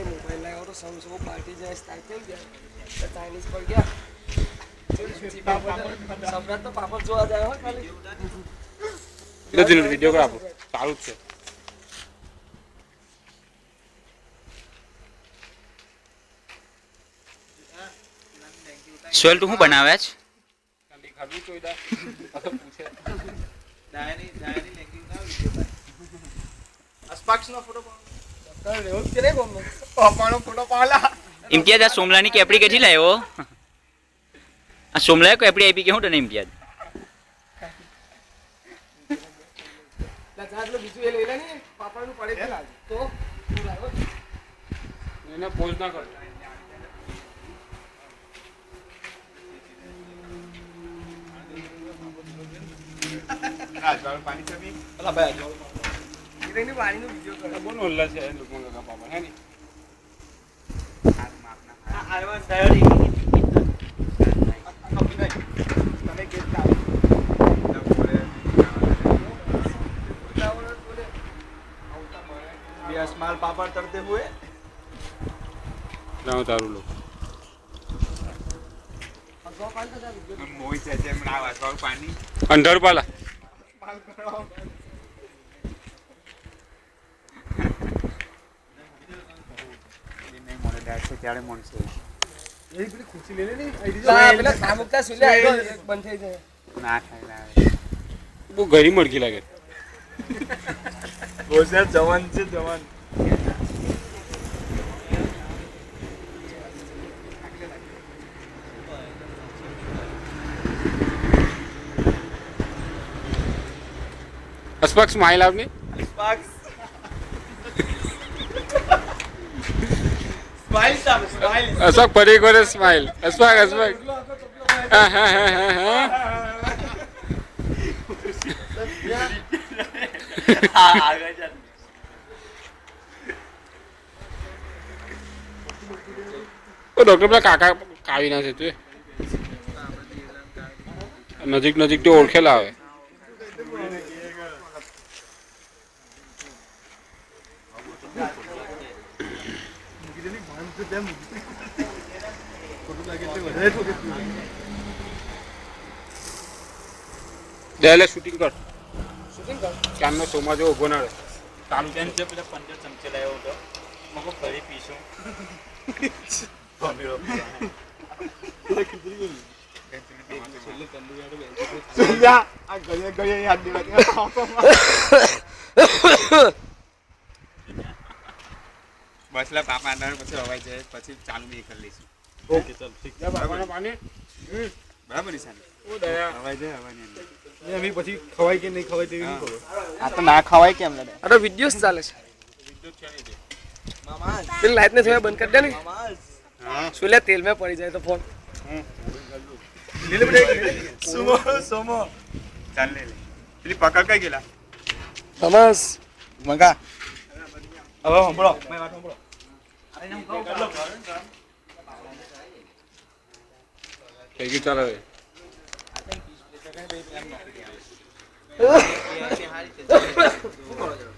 mobile लाया और सब पार्टी जाए स्टार्ट गया चाइनीज पर गया સફરાત તો પાપડ જોવા જાય હો ખાલી વિડીયોગ્રાફર સારું જ છે સોલ તું શું બનાવે છે ખાલી ખાધું ચોઈદા તો પૂછે ડાયરી લેંગી ના વિડિયો અસ્પાક્સ નો ફોટો પાડો કર એવું કે રે બોમ પાપાનો ફોટો પાડલા ઇમ્તિયાઝ આ સોમલાની કેપડી કેટલી લાવ્યો આ સોમલાએ કેપડી આપી કે હું તને ઇમ્તિયાઝ લા જાદલો બીજું એ લઈ લે ને પાપડનું પડે છે લાજ તો તું લાવો એને પોઝ ના કર રાજવાળું પાણી ચમી અલા ભાઈ રાજવાળું એની પાણીનો વિડિયો કરો બોલો ઉલ્લા છે લોકો લગા પાપા હે ની આવા તૈયારી તમે કે ચાલ बिया स्माल पापड़ तड़ते हुए લાવ તારું લો मोई से मना वासवाळું પાણી અંધર પાલા સ્માલ કરો નહીં મોને ડાયટ છે ત્યારે મોનસે એ પેલી ખુરશી લે લે ને આઈડી પેલા સામુકતા સુલે આઈડો એક બંધ થઈ જાય ના ખાઈ ના બહુ ગરી મડકી લાગે ગોસે જવાન છે જવાન અસ્પાક સ્માઈલ આપની સ્પાર્ક્સ સ્માઈલ સાબ સ્માઈલ અસ્પાક ફરી કરે સ્માઈલ અસ્પાક અસ્પાક હા હા હા હા હા આગળ ચાલ ઓ ડોક્ટર પેલા કાકા કાવી ના છે તું નજીક નજીક તો ઓળખેલા આવે દે શૂટિંગ કર શૂટિંગ કર ક્યાંનો શોમાં જો ઉભો ના રહે ચાલુ છે છે પેલા 15 ચમચે લાવ્યો હતો મકો ફરી પીશું સુંદા આ ગળે ગળે યાદ દેવા બસલા પાપા અંદર પછી હવાઈ જાય પછી ચાલુ બી કરી લઈશું ઓકે ચાલ ઠીક છે બરાબર પાણી બરાબર નિશાન ઓ દયા હવાઈ જાય હવાની અંદર એમ પછી ખવાય કે નહીં ખવાય તેવી કરો આ તો ના ખવાય કેમ લે અરે વિડિયોસ ચાલે છે મામા પેલી લાઈટ ને થોડા બંધ કરી દે ને હા સુલે તેલ में પડી જાય તો ફોન લે લે સુમો સુમો ચાલ લે પેલી પકડ કઈ ગયેલા નમસ મંગા હવે હંભળો મેં વાત હંભળો થઈ ગયું ચાલો હવે શું કરો છો